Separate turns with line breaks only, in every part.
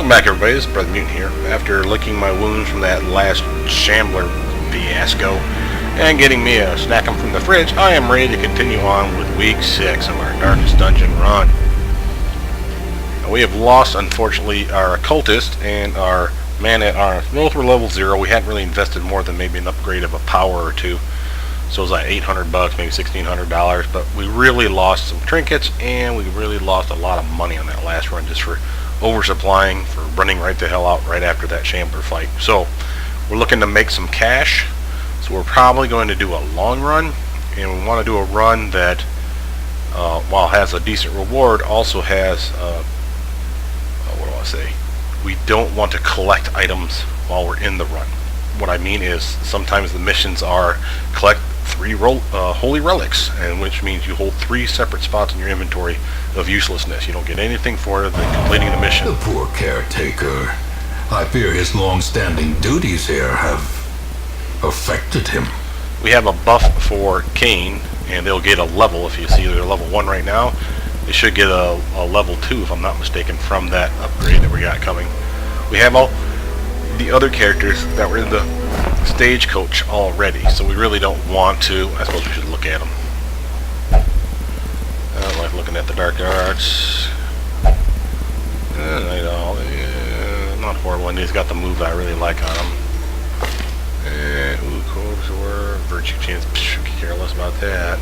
Welcome back, everybody. This is Brothermutant here. After licking my wounds from that last Shambler fiasco and getting me a snack from the fridge, I am ready to continue on with week 6 of our Darkest Dungeon run. Now, we have lost, unfortunately, our occultist and our man at our both were level 0. We hadn't really invested more than maybe an upgrade of a power or two. So it was like $800, maybe $1,600, but we really lost some trinkets and we really lost a lot of money on that last run just for oversupplying, for running right the hell out right after that Shambler fight. So we're looking to make some cash, so we're probably going to do a long run, and we want to do a run that while has a decent reward also has what do I say, we don't want to collect items while we're in the run. What I mean is sometimes the missions are collect 3 holy relics, and which means you hold 3 separate spots in your inventory of uselessness. You don't get anything for it than completing the mission.
The poor caretaker. I fear his long-standing duties here have affected him.
We have a buff for Cain, and they'll get a level. If you see they're level 1 right now, they should get a level 2, if I'm not mistaken, from that upgrade that we got coming. We have all the other characters that were in the stagecoach already, so we really don't want to. I suppose we should look at them. I don't like looking at the dark arts. Not horrible, and he's got the move that I really like on him. Ooh, Corpse or Virtue Chance. Psh, careless about that.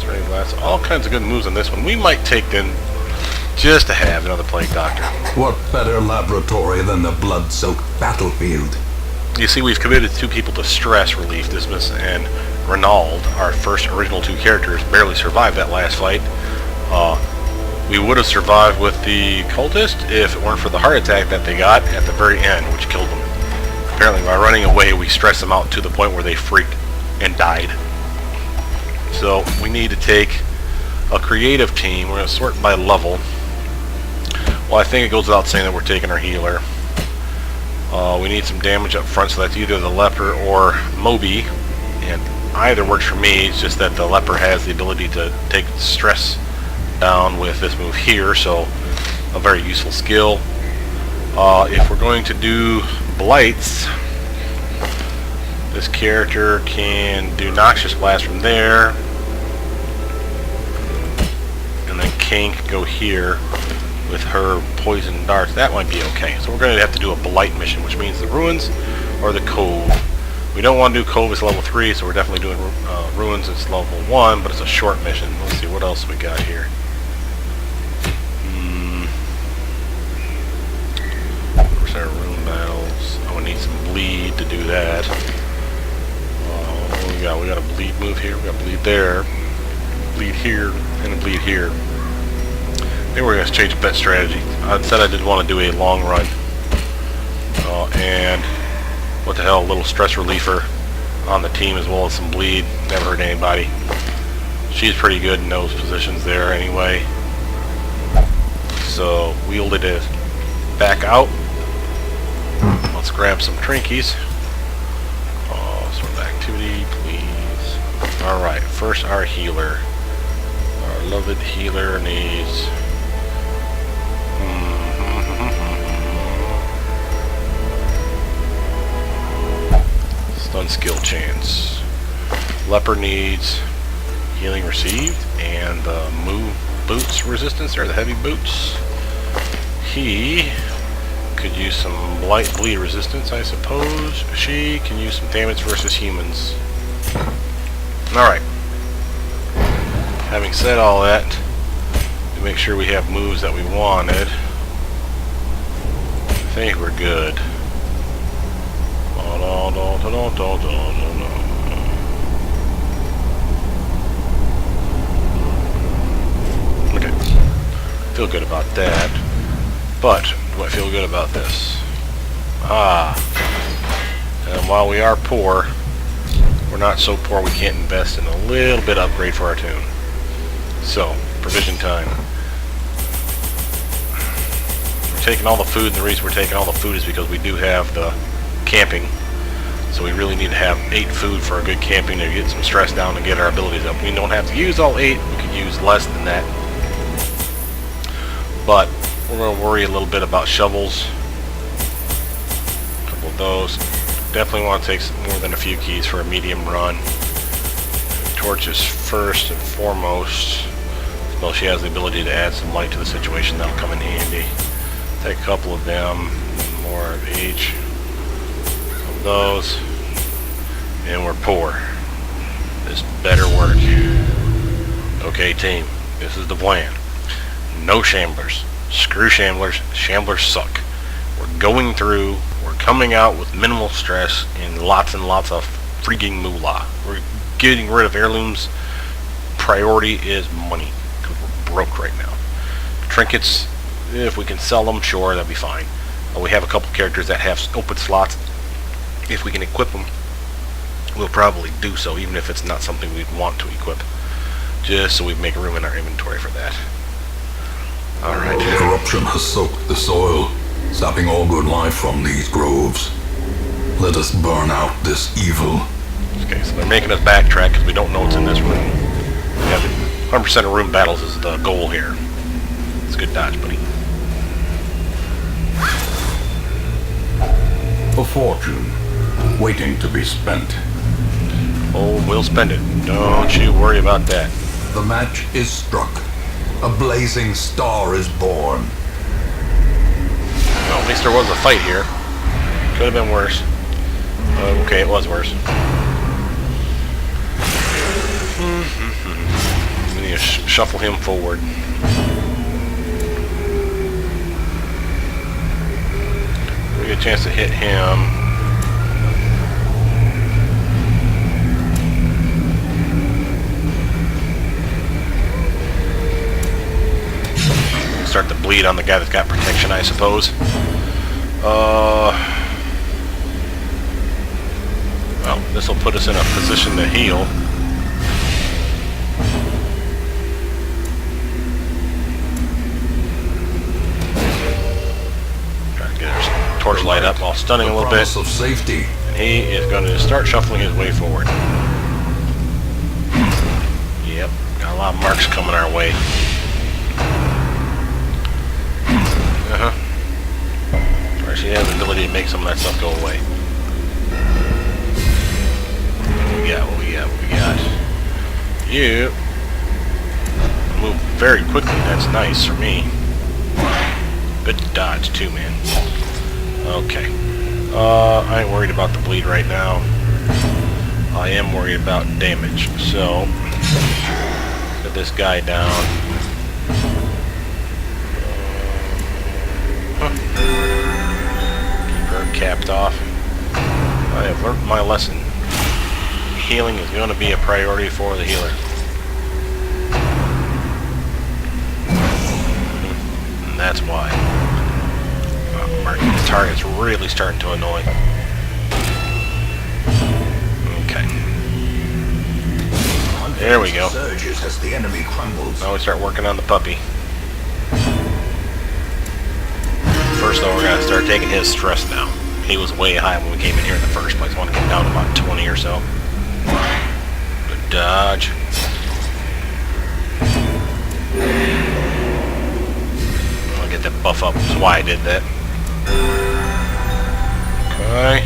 Ready blast. All kinds of good moves on this one. We might take them just to have another Plague Doctor.
What better laboratory than the blood-soaked battlefield?
You see, we've committed 2 people to stress relief. Dismas and Renald, our first original 2 characters, barely survived that last fight. We would have survived with the cultist if it weren't for the heart attack that they got at the very end, which killed them. Apparently, by running away, we stressed them out to the point where they freaked and died. So we need to take a creative team. We're going to sort by level. Well, I think it goes without saying that we're taking our healer. We need some damage up front, so that's either the leper or Moby, and either works for me. It's just that the leper has the ability to take stress down with this move here, so a very useful skill. If we're going to do blights, this character can do Noxious Blast from there, and then Cain can go here with her Poison Darts. That might be okay. So we're going to have to do a Blight mission, which means the Ruins or the Cove. We don't want to do Cove, it's level 3, so we're definitely doing Ruins, it's level 1, but it's a short mission. Let's see what else we got here. Where's our Rune Battles? Oh, we need some Bleed to do that. What do we got? We got a Bleed move here, we got Bleed there, Bleed here, and a Bleed here. Maybe we're going to change bet strategy. I said I did want to do a long run. And what the hell, a little stress reliever on the team as well as some Bleed. Never hurt anybody. She's pretty good in those positions there anyway. So wielded it back out. Let's grab some Trinkies. Sort of activity, please. Alright, first our healer. Our loved healer needs... Stun skill chance. Leper needs healing received and the move boots resistance, or the heavy boots. He could use some light bleed resistance, I suppose. She can use some damage versus humans. Alright. Having said all that, to make sure we have moves that we wanted, I think we're good. Okay. Feel good about that. But do I feel good about this? And while we are poor, we're not so poor we can't invest in a little bit of upgrade for our tune. So, provision time. We're taking all the food, and the reason we're taking all the food is because we do have the camping. So we really need to have 8 food for a good camping to get some stress down and get our abilities up. We don't have to use all 8, we could use less than that. But We're going to worry a little bit about shovels. A couple of those. Definitely want to take more than a few keys for a medium run. Torches first and foremost. Well, she has the ability to add some light to the situation. That'll come in handy. Take a couple of them. More of each. Of those. And we're poor. This better work. Okay, team. This is the plan. No shamblers. Screw shamblers. Shamblers suck. We're going through. We're coming out with minimal stress and lots of freaking moolah. We're getting rid of heirlooms. Priority is money. Because we're broke right now. Trinkets, if we can sell them, sure, that'd be fine. We have a couple characters that have open slots. If we can equip them, we'll probably do so, even if it's not something we'd want to equip. Just so we make room in our inventory for that. Alright.
Corruption has soaked the soil, sapping all good life from these groves. Let us burn out this evil.
Okay, so they're making us backtrack because we don't know what's in this room. We have 100% of room battles is the goal here. It's a good dodge, buddy.
A fortune, waiting to be spent.
Oh, we'll spend it. Don't you worry about that.
The match is struck. A blazing star is born.
Well, at least there was a fight here. Could have been worse. Okay, it was worse. We need to shuffle him forward. We get a chance to hit him. Start to bleed on the guy that's got protection, I suppose. Well, this will put us in a position to heal. Try to get our torchlight up while stunning a little bit.
Of safety.
And he is going to start shuffling his way forward. Yep, got a lot of marks coming our way. She has the ability to make some of that stuff go away. What we got? You move very quickly. That's nice for me. Good dodge too, man. Okay. I ain't worried about the bleed right now. I am worried about damage. So, get this guy down. Capped off. I have learned my lesson. Healing is going to be a priority for the healer. And that's why. Marking the target's really starting to annoy. Okay. There we go.
Surges as the enemy crumbles.
Now we start working on the puppy. First though, we're going to start taking his stress down. He was way high when we came in here in the first place. I want to get down to about 20 or so. Good dodge. I'll get that buff up. That's why I did that. Okay.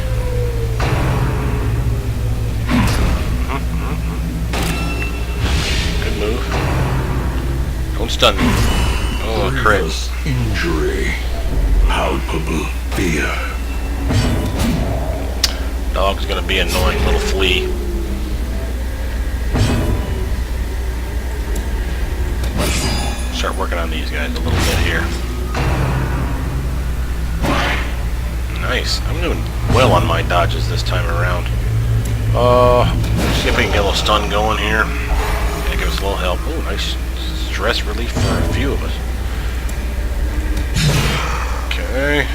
Good move. Don't stun me. Oh, crit.
Injury. Palpable fear.
Dog's gonna be an annoying little flea. Start working on these guys a little bit here. Nice. I'm doing well on my dodges this time around. See if we can get a little stun going here. Yeah, give us a little help. Oh, nice stress relief for a few of us. Okay.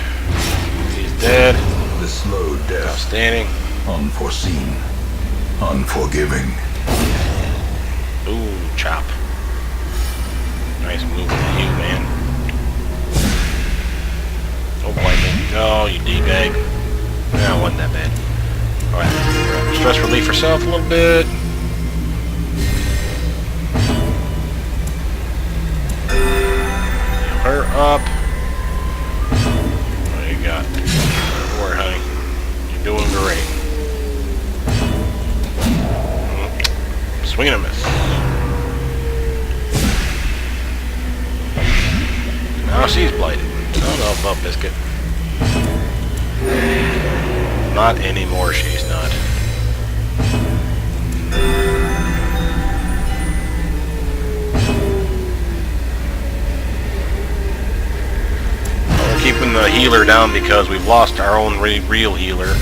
He's dead.
The slow death.
Outstanding.
Unforeseen. Unforgiving.
Ooh, chop. Nice move with you, man. Oh, boy. Oh, you D-bag. No, it wasn't that bad. Alright. Stress relief yourself a little bit. Heal her up. Swing and a miss. Now she's blighted. Oh no, Bub Biscuit. Not anymore, she's not. We're keeping the healer down because we've lost our own real healer.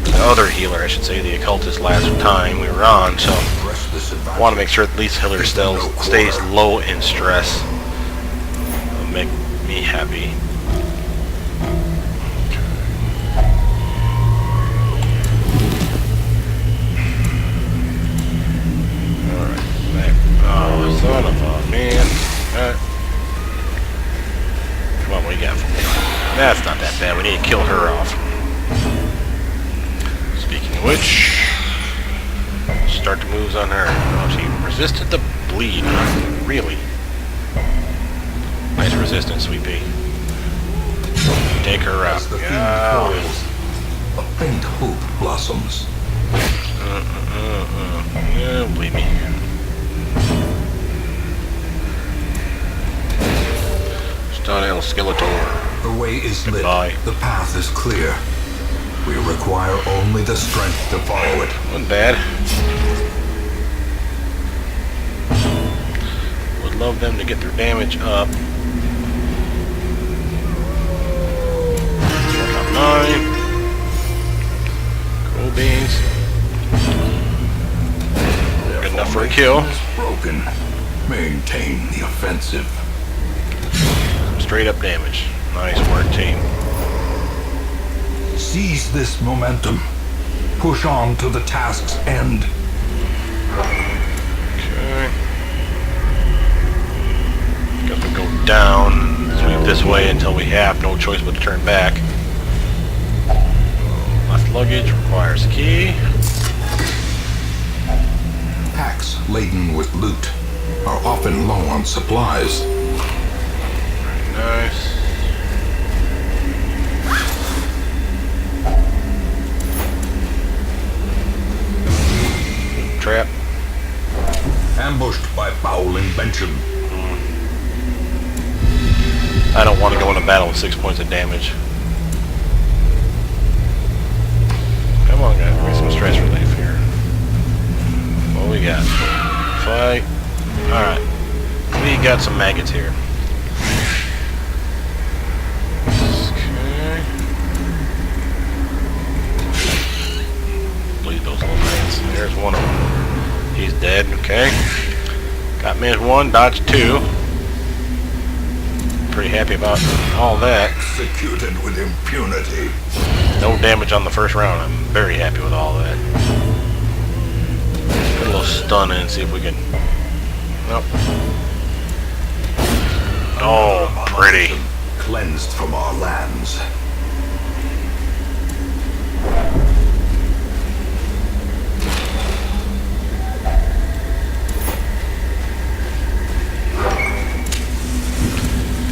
The other healer, I should say, the occultist last time we were on, so I want to make sure at least healer still stays low in stress. It'll make me happy. Oh, son of a man. Come on, what do you got for me? That's not that bad. We need to kill her off. Speaking of which, start the moves on her. Oh, she resisted the bleed. Really? Nice resistance, Sweet Pea. Take her out.
A faint hope blossoms.
Yeah, believe me. Stun El Skeletor.
The way is lit.
Goodbye.
The path is clear. We require only the strength to follow it.
Wasn't bad. Would love them to get their damage up. 9. Cool beans. Good enough for a kill.
Broken. Maintain the offensive.
Straight up damage. Nice work, team.
Seize this momentum. Push on to the task's end.
Okay. Guess we go down, sweep this way until we have no choice but to turn back. Left luggage requires a key.
Packs laden with loot are often low on supplies.
Very nice. Trap.
Ambushed by foul invention.
I don't want to go into battle with 6 points of damage. Come on, guys. Give me some stress relief here. What we got? Fight. Alright. We got some maggots here. Okay. Bleed those little things. There's one of them. He's dead. Okay. Got me as 1, dodged 2. Pretty happy about all that.
Executed with impunity.
No damage on the first round. I'm very happy with all that. Put a little stun in and see if we can... Nope. Oh, pretty.
Cleansed from our lands.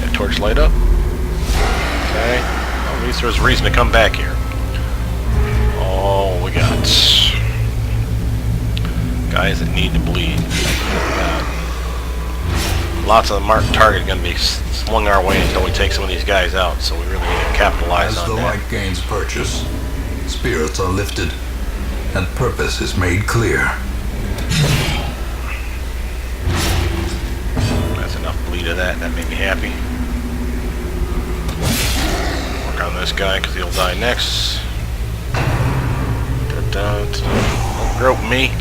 That torch light up. Okay. Well, at least there's a reason to come back here. Oh, we got guys that need to bleed. Lots of the marked target going to be slung our way until we take some of these guys out, so we really need to capitalize on that.
As the light gains purchase, spirits are lifted, and purpose is made clear.
That's enough bleed of that. That made me happy. Work on this guy because he'll die next. Don't grope me,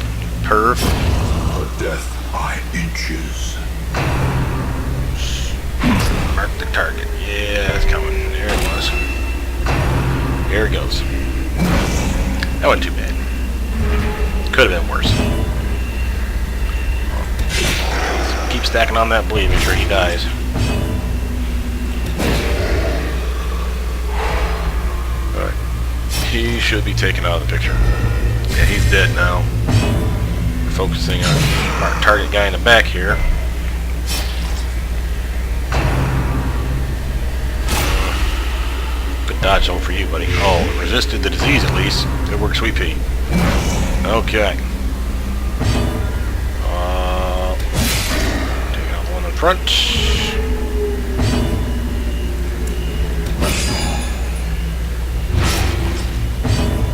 perv.
A death by inches.
Mark the target. Yeah, it's coming. There it was. Here it goes. That wasn't too bad. Could have been worse. Keep stacking on that bleed. Make sure he dies. Alright. He should be taken out of the picture. Yeah, he's dead now. We're focusing on our target guy in the back here. Good dodge zone for you, buddy. Oh, resisted the disease at least. Good work, Sweet Pea. Okay. front.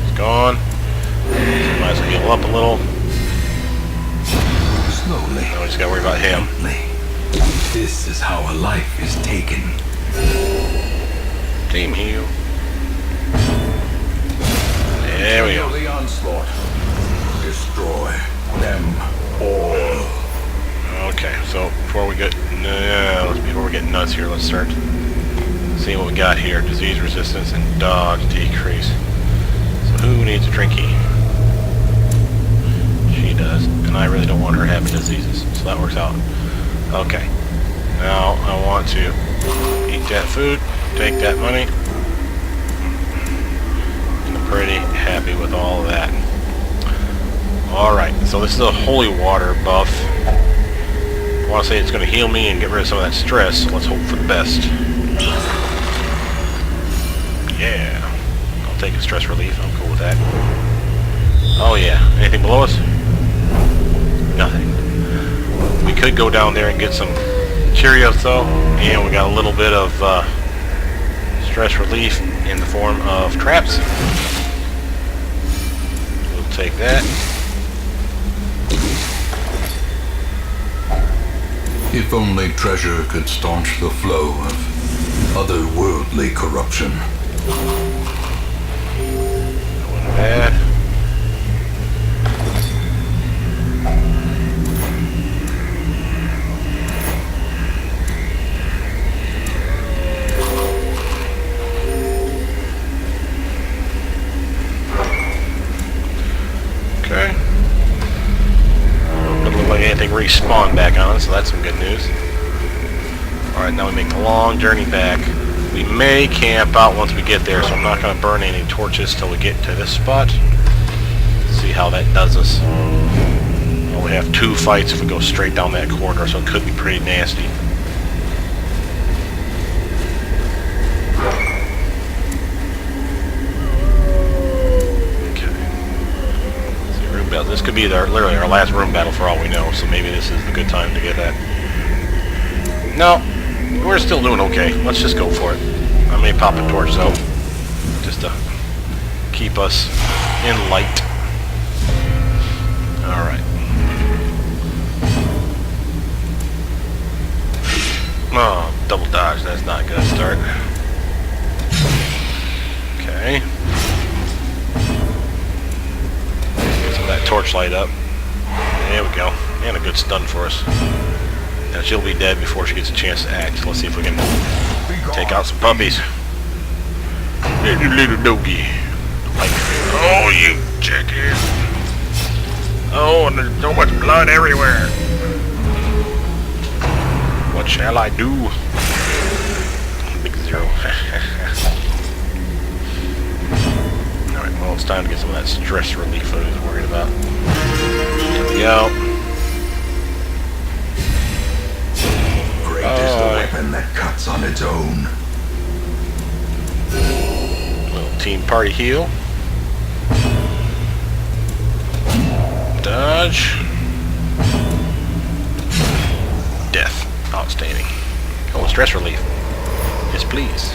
It's gone. Might as well heal up a little.
Slowly.
Now we just gotta worry about him.
This is how a life is taken.
Team heal. There we go.
The onslaught. Destroy them all.
Okay, so before we get nuts here, let's start seeing what we got here. Disease resistance and dodge decrease. So who needs a drinky? She does, and I really don't want her having diseases, so that works out. Okay, now I want to eat that food, take that money. I'm pretty happy with all of that. Alright, so this is a holy water buff. I want to say it's going to heal me and get rid of some of that stress, so let's hope for the best. Yeah. I'll take a stress relief, I'm cool with that. Oh yeah, anything below us? Nothing. We could go down there and get some Cheerios though, and we got a little bit of stress relief in the form of traps. We'll take that.
If only treasure could staunch the flow of otherworldly corruption.
That wasn't bad. Okay. Doesn't look like anything respawned back on, so that's some good news. Alright, now we make the long journey back. We may camp out once we get there, so I'm not going to burn any torches till we get to this spot. See how that does us. We only have 2 fights if we go straight down that corridor, so it could be pretty nasty. This could be literally our last room battle for all we know, so maybe this is the good time to get that. No, we're still doing okay. Let's just go for it. I may pop a torch though, just to keep us in light. Alright. Oh, double dodge, that's not a good start. Okay. That torchlight up. There we go. And a good stun for us. Now she'll be dead before she gets a chance to act. Let's see if we can take out some puppies. Little doggy. Like, oh, you jackass. Oh, and there's so much blood everywhere. What shall I do? Big zero. Well, it's time to get some of that stress relief I was worried about. There we go.
Great is the weapon that cuts on its own.
Little team party heal. Dodge. Death. Outstanding. Oh, stress relief. Yes, please.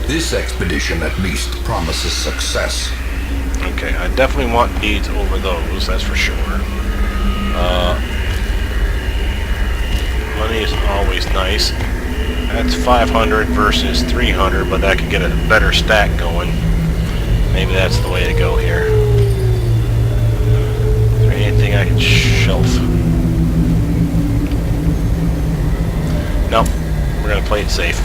This expedition at least promises success.
Okay, I definitely want beads over those, that's for sure. Money is always nice. That's 500 versus 300, but that could get a better stack going. Maybe that's the way to go here. Is there anything I can shelf? Nope, we're gonna play it safe.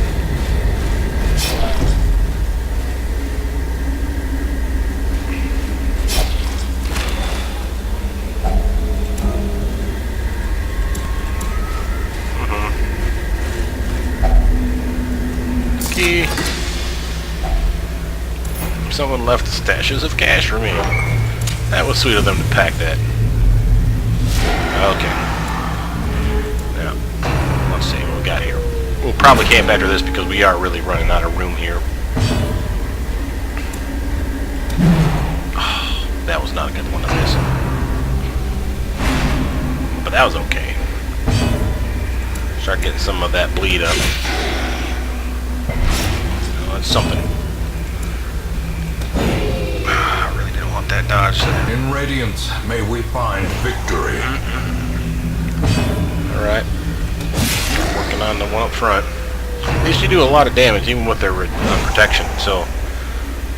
Someone left stashes of cash for me. That was sweet of them to pack that. Okay. Now, let's see what we got here. We'll probably camp after this because we are really running out of room here. Oh, that was not a good one to miss. But that was okay. Start getting some of that bleed up. Oh, that's something. I really didn't want that dodge.
In Radiance, may we find victory.
Alright. Working on the one up front. These do a lot of damage, even with their protection, so...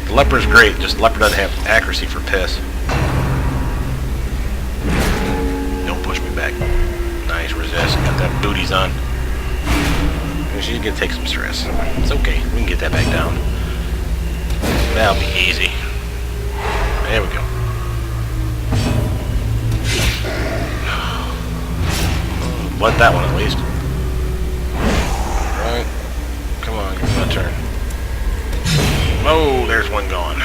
The leper's great, just the leper doesn't have accuracy for piss. Don't push me back. Nice resist, got that booties on. She's gonna take some stress. It's okay, we can get that back down. That'll be easy. There we go. Let that one at least. Alright. Come on, give me a turn. Oh, there's one gone.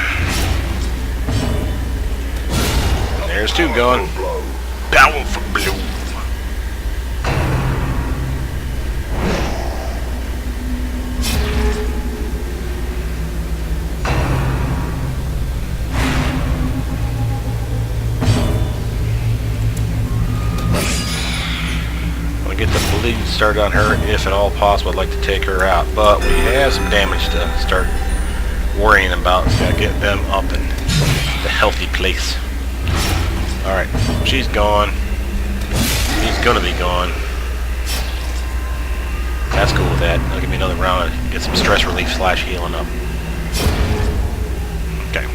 There's two gone. Powerful blow. Get the bleed started on her if at all possible. I'd like to take her out, but we have some damage to start worrying about. So gotta get them up in the healthy place. Alright, she's gone. She's gonna be gone. That's cool with that. That'll give me another round and get some stress relief / healing up. Okay.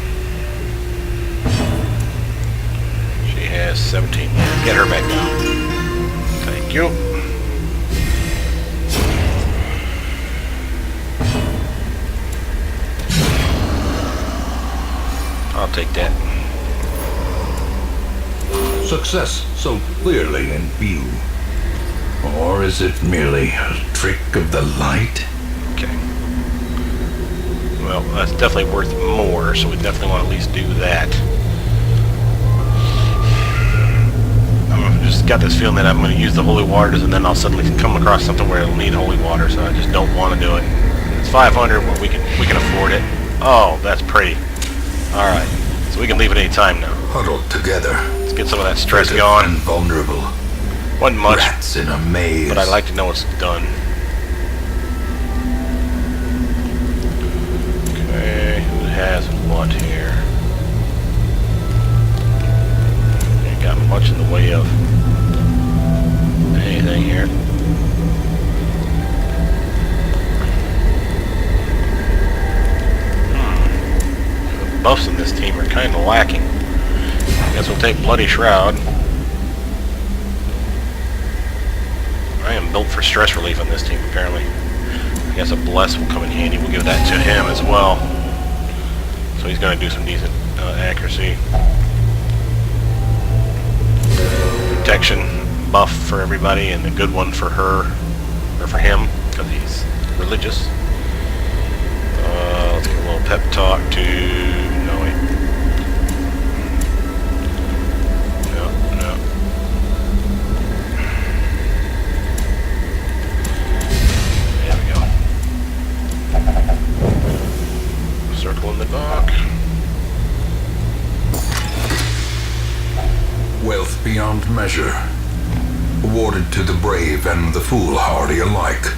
She has 17. Get her back down. Thank you. I'll take that.
Success so clearly in view. Or is it merely a trick of the light?
Okay. Well, that's definitely worth more, so we definitely want to at least do that. I've just got this feeling that I'm going to use the holy waters and then I'll suddenly come across something where it'll need holy water, so I just don't want to do it. It's 500, but we can afford it. Oh, that's pretty. Alright, so we can leave at any time now.
Huddled together.
Let's get some of that stress going.
And vulnerable.
Wasn't much,
Rats in a maze.
but I'd like to know it's done. Okay, who has what here? Ain't got much in the way of anything here. The buffs in this team are kind of lacking. Guess we'll take Bloody Shroud. I am built for stress relief on this team, apparently. I guess a Bless will come in handy. We'll give that to him as well. So he's going to do some decent accuracy. Protection buff for everybody, and a good one for her, or for him, because he's religious. Let's get a little pep talk to... No, wait. Circle in the dock.
Wealth beyond measure. Awarded to the brave and the foolhardy alike.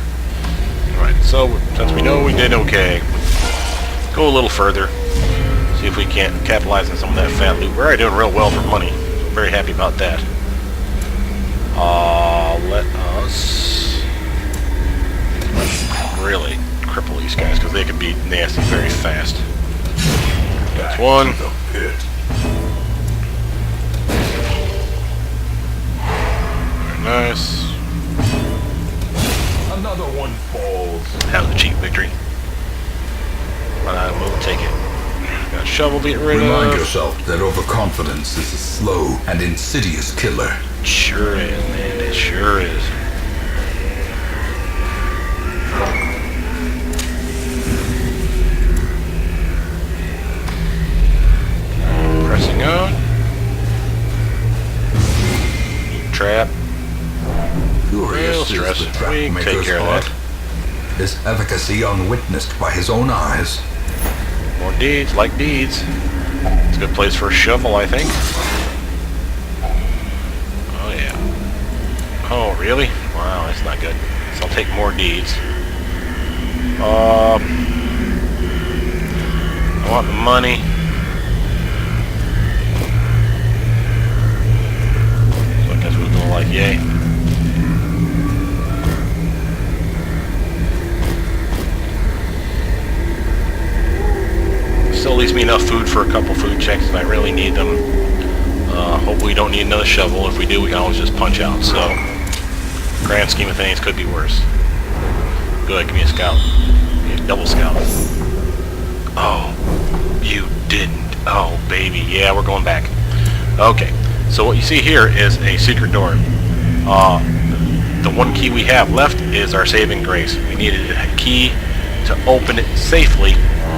Alright, so since we know we did okay, go a little further. See if we can't capitalize on some of that fat loot. We're already doing real well for money. I'm very happy about that. Let us really cripple these guys, because they can be nasty very fast. That's one.
The pit.
Very nice.
Another one falls.
That was a cheap victory. But I will take it. Got a shovel to get rid
Remind
of.
yourself that overconfidence is a slow and insidious killer.
It sure is, man. It sure is. Pressing on. Trap. Real
Furious
stress.
is the trap
We can take
maker's
care of
art.
that.
His efficacy unwitnessed by his own eyes.
More deeds, like deeds. It's a good place for a shovel, I think. Oh, yeah. Oh, really? Wow, that's not good. So I'll take more deeds. I want the money. So I guess we'll go like yay. Still leaves me enough food for a couple food checks if I really need them. Hopefully we don't need another shovel. If we do, we can always just punch out. So, grand scheme of things, could be worse. Good, give me a scout. Give me a double scout. Oh, you didn't. Oh, baby. Yeah, we're going back. Okay, so what you see here is a secret door. The one key we have left is our saving grace. We needed a key to open it safely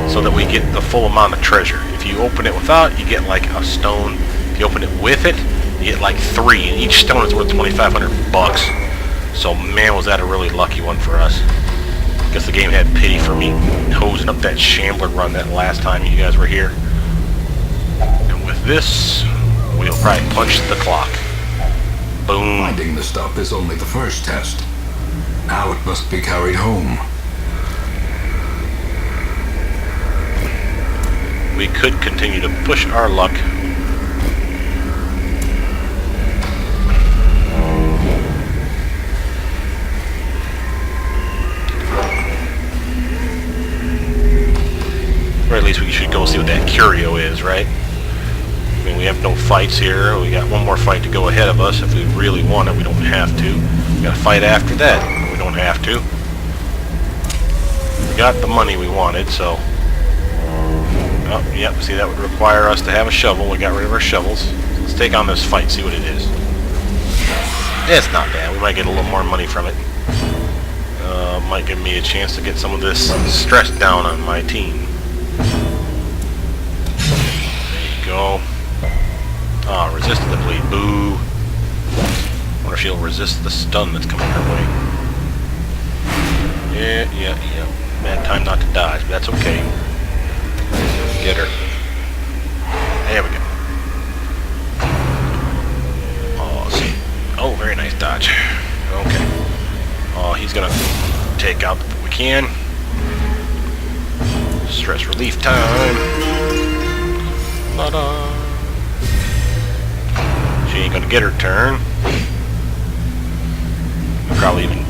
so that we get the full amount of treasure. If you open it without, you get like a stone. If you open it with it, you get like 3, and each stone is worth 2,500 bucks. So man, was that a really lucky one for us. Guess the game had pity for me hosing up that shambler run that last time you guys were here. And with this, we'll probably punch the clock. Boom.
Finding the stuff is only the first test. Now it must be carried home.
We could continue to push our luck. Or at least we should go see what that curio is, right? I mean, we have no fights here. We got one more fight to go ahead of us. If we really want it, we don't have to. We got to fight after that. We don't have to. We got the money we wanted, so... Oh, yep, see, that would require us to have a shovel. We got rid of our shovels. Let's take on this fight, see what it is. It's not bad. We might get a little more money from it. Might give me a chance to get some of this stress down on my team. There you go. Oh, resist the bleed. Boo. Wonder if she'll resist the stun that's coming her way. Yeah. Bad time not to dodge, but that's okay. Get her. There we go. Oh, see. Oh, very nice dodge. Okay. Oh, he's gonna take out what we can. Stress relief time. Ta-da. She ain't gonna get her turn. We'll probably even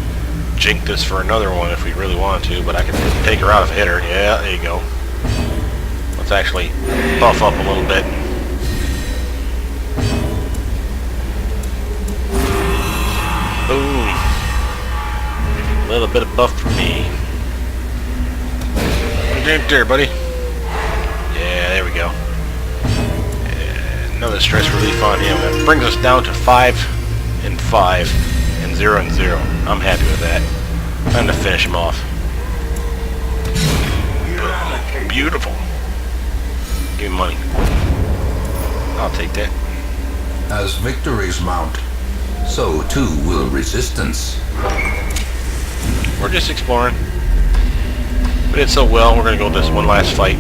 jink this for another one if we really want to, but I can take her out if I hit her. Yeah, there you go. Let's actually buff up a little bit. Boom. A little bit of buff for me. Right there, buddy. Yeah, there we go. Another stress relief on him. That brings us down to 5 and 5 and 0 and 0. I'm happy with that. Time to finish him off. Beautiful. Give me money. I'll take that.
As victories mount, so too will resistance.
We're just exploring. We did so well, we're going to go this one last fight.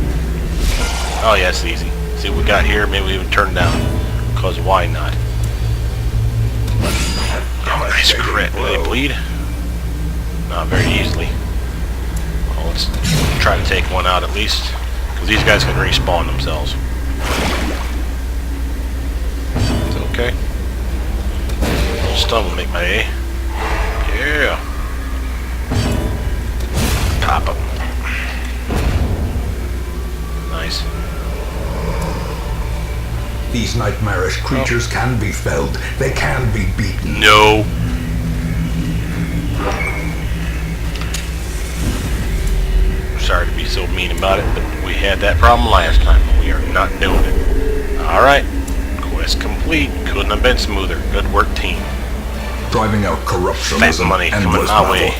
Oh yeah, it's easy. See what we got here, maybe we even turn down. Because why not? Oh, nice crit. Will they bleed? Not very easily. Well, let's try to take one out at least. Because these guys can respawn themselves. It's okay. A little stun will make my A. Yeah. Pop them. Nice.
These nightmarish creatures can be felled. They can be beaten.
No. Sorry to be so mean about it, but we had that problem last time. We are not doing it. Alright. Quest complete. Couldn't have been smoother. Good work, team.
Driving out corruption
Fat
is an
money coming
endless
our
battle,
way.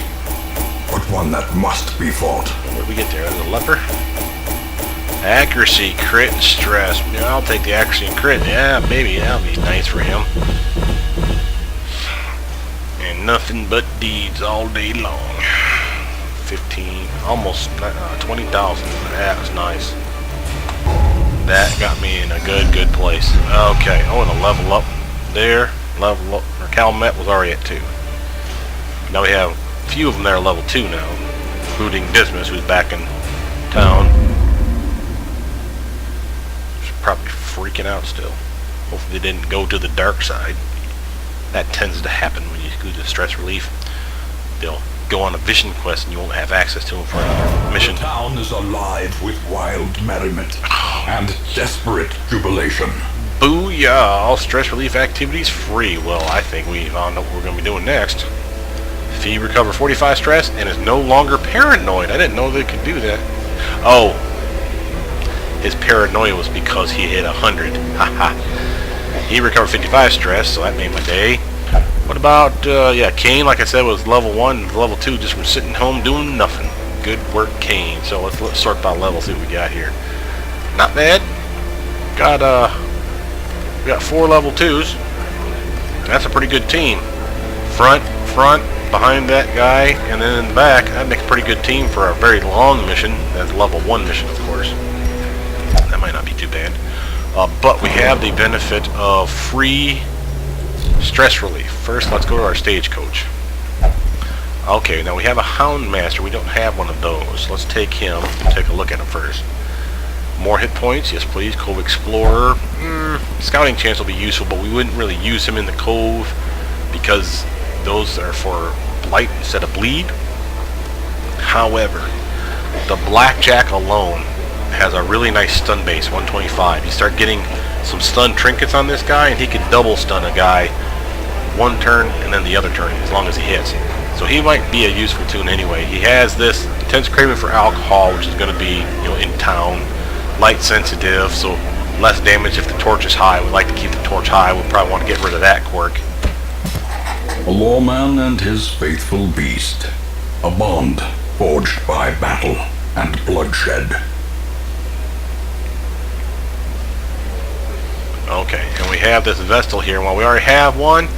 but one that must be fought.
Where did we get there? There's a leper. Accuracy, crit, and stress. Yeah, I'll take the accuracy and crit. Yeah, baby, that'll be nice for him. And nothing but deeds all day long. 15, almost 20,000. That was nice. That got me in a good place. Okay, I want to level up there. Level up. Our Calumet was already at 2. Now we have few of them that are level 2 now, including Dismas, who's back in town. She's probably freaking out still. Hopefully they didn't go to the dark side. That tends to happen when you do the stress relief. They'll go on a vision quest and you won't have access to them for another mission.
The town is alive with wild merriment and desperate jubilation.
Booyah! All stress relief activities free. Well, I think we found out what we're going to be doing next. Fee recover 45 stress and is no longer paranoid. I didn't know they could do that. Oh, his paranoia was because he hit 100. Haha. He recovered 55 stress, so that made my day. What about, yeah, Kane, like I said, was level 1, level 2, just from sitting home doing nothing. Good work, Kane. So let's sort by level, see what we got here. Not bad. We got 4 level 2s. That's a pretty good team. Front, behind that guy, and then in the back. That makes a pretty good team for a very long mission. That's level 1 mission, of course. That might not be too bad. But we have the benefit of free stress relief. First, let's go to our stagecoach. Okay, now we have a Hound Master. We don't have one of those. Let's take him. Take a look at him first. More hit points, yes please. Cove Explorer. Scouting chance will be useful, but we wouldn't really use him in the Cove because those are for Blight instead of Bleed. However, the Blackjack alone has a really nice stun base, 125. You start getting some stun trinkets on this guy, and he can double stun a guy one turn and then the other turn as long as he hits. So he might be a useful tune anyway. He has this intense craving for alcohol, which is going to be, you know, in town. Light sensitive, so less damage if the torch is high. We like to keep the torch high. We'll probably want to get rid of that quirk.
A lawman and his faithful beast. A bond forged by battle and bloodshed.
Okay, and we have this Vestal here. While we already have one,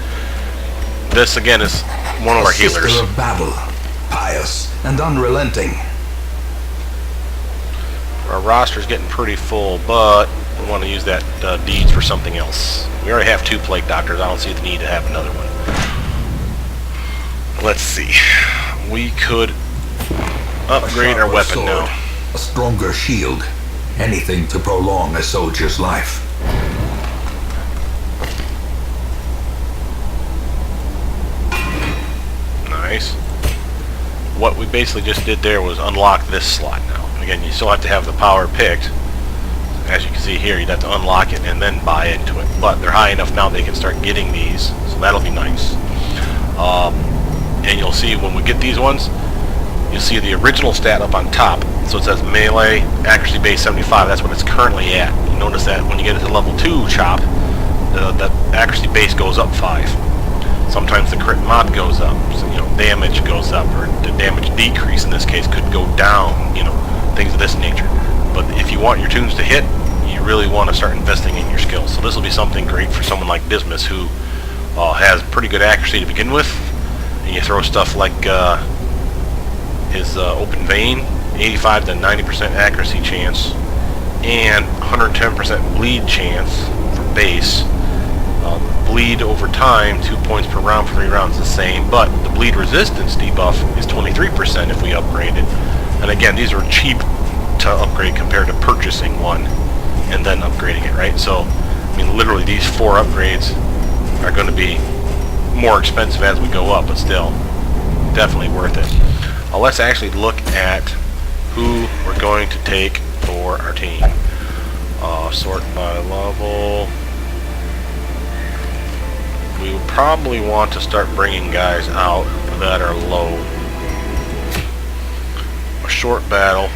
this again is one of our healers.
Sister of battle, pious and unrelenting.
Our roster's getting pretty full, but we want to use that deeds for something else. We already have 2 plague doctors. I don't see the need to have another one. Let's see. We could upgrade our weapon
sword,
now.
A stronger shield. Anything to prolong a soldier's life.
Nice. What we basically just did there was unlock this slot now. Again, you still have to have the power picked. As you can see here, you'd have to unlock it and then buy into it. But they're high enough now they can start getting these, so that'll be nice. And you'll see when we get these ones, you'll see the original stat up on top. So it says melee, accuracy base 75. That's what it's currently at. You notice that when you get into level 2 chop, the accuracy base goes up 5. Sometimes the crit mod goes up, so, you know, damage goes up, or the damage decrease in this case could go down, you know, things of this nature. But if you want your tunes to hit, you really want to start investing in your skills. So this will be something great for someone like Dismas, who has pretty good accuracy to begin with. And you throw stuff like his Open Vein, 85 to 90% accuracy chance, and 110% bleed chance for base. Bleed over time, 2 points per round for 3 rounds, the same, but the bleed resistance debuff is 23% if we upgrade it. And again, these are cheap to upgrade compared to purchasing one and then upgrading it, right? So, I mean, literally these 4 upgrades are going to be more expensive as we go up, but still, definitely worth it. Let's actually look at who we're going to take for our team. Sort by level. We would probably want to start bringing guys out that are low. A short battle.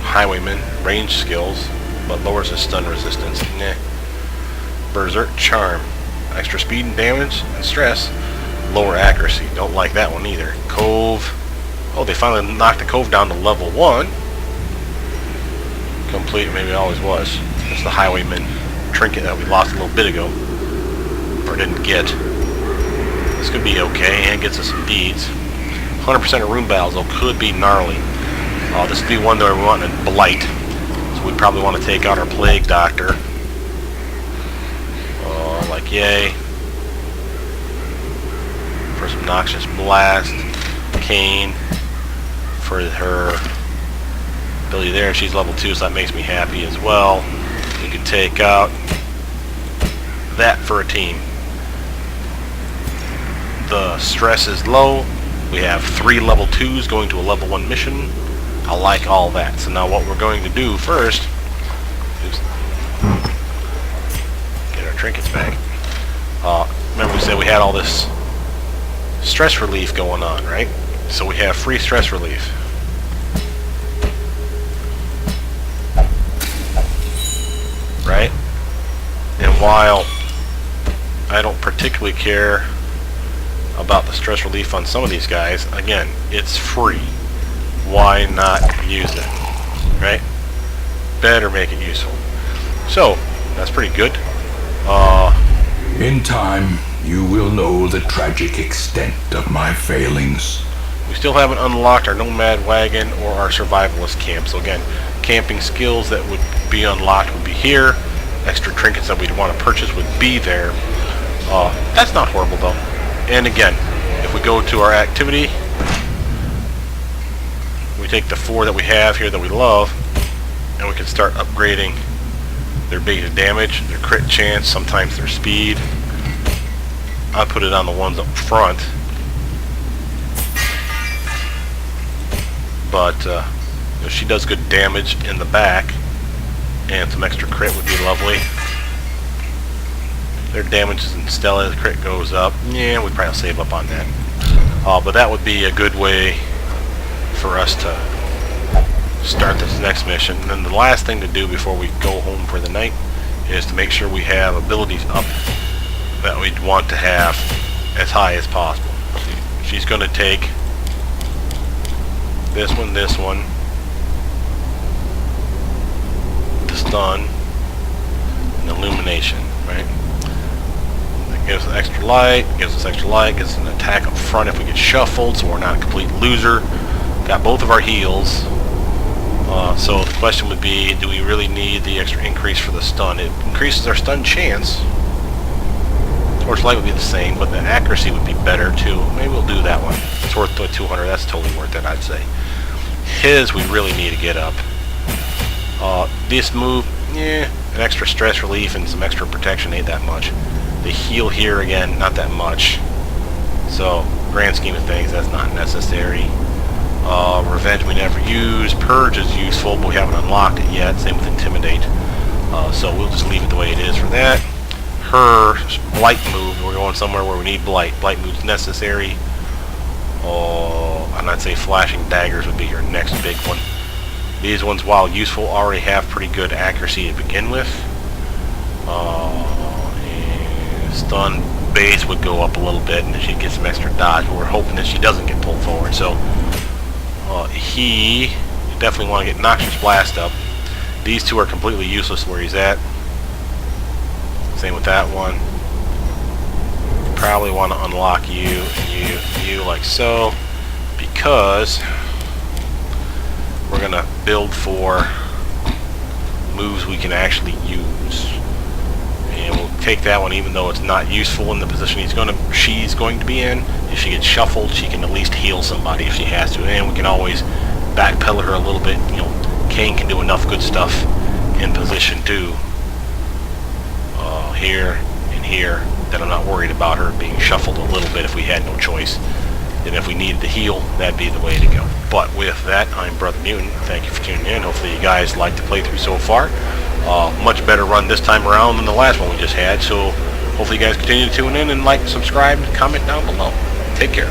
Highwayman, range skills, but lowers his stun resistance. Nah. Berserk Charm, extra speed and damage and stress, lower accuracy. Don't like that one either. Cove. Oh, they finally knocked the Cove down to level 1. Complete, maybe it always was. It's the Highwayman trinket that we lost a little bit ago, or didn't get. This could be okay, and gets us some deeds. 100% of rune battles, though, could be gnarly. This would be one that we want in Blight, so we'd probably want to take out our Plague Doctor. Like, yay. For some Noxious Blast. Kane for her ability there. She's level 2, so that makes me happy as well. We can take out that for a team. The stress is low. We have 3 level 2s going to a level 1 mission. I like all that. So now what we're going to do first is get our trinkets back. Remember we said we had all this stress relief going on, right? So we have free stress relief. Right? And while I don't particularly care about the stress relief on some of these guys, again, it's free. Why not use it? Right? Better make it useful. So, that's pretty good.
In time, you will know the tragic extent of my failings.
We still haven't unlocked our Nomad Wagon or our Survivalist Camp. So again, camping skills that would be unlocked would be here. Extra trinkets that we'd want to purchase would be there. That's not horrible though. And again, if we go to our activity, we take the 4 that we have here that we love, and we can start upgrading their base damage, their crit chance, sometimes their speed. I put it on the ones up front. But if she does good damage in the back, and some extra crit would be lovely. Their damage is in Stella, the crit goes up. Yeah, we'd probably save up on that. But that would be a good way for us to start this next mission. And then the last thing to do before we go home for the night is to make sure we have abilities up that we'd want to have as high as possible. She's going to take this one, the stun, and illumination, right? That gives us extra light, gives us an attack up front if we get shuffled, so we're not a complete loser. Got both of our heals. So the question would be, do we really need the extra increase for the stun? It increases our stun chance. Torch light would be the same, but the accuracy would be better too. Maybe we'll do that one. It's worth the 200. That's totally worth it, I'd say. His we really need to get up. This move, an extra stress relief and some extra protection ain't that much. The heal here again, not that much. So, grand scheme of things, that's not necessary. Revenge we never use. Purge is useful, but we haven't unlocked it yet. Same with Intimidate. So we'll just leave it the way it is for that. Her Blight move, we're going somewhere where we need Blight. Blight move's necessary. And I'd say Flashing Daggers would be your next big one. These ones, while useful, already have pretty good accuracy to begin with. And stun base would go up a little bit, and then she'd get some extra dodge, but we're hoping that she doesn't get pulled forward. So you definitely want to get Noxious Blast up. These two are completely useless where he's at. Same with that one. You probably want to unlock you and you like so, because we're going to build for moves we can actually use. And we'll take that one even though it's not useful in the position she's going to be in. If she gets shuffled, she can at least heal somebody if she has to. And we can always backpedal her a little bit. You know, Kane can do enough good stuff in position too. Here and here that I'm not worried about her being shuffled a little bit if we had no choice. And if we needed to heal, that'd be the way to go. But with that, I'm Brothermutant. Thank you for tuning in. Hopefully you guys liked the playthrough so far. Much better run this time around than the last one we just had. So hopefully you guys continue to tune in and like, subscribe, and comment down below. Take care.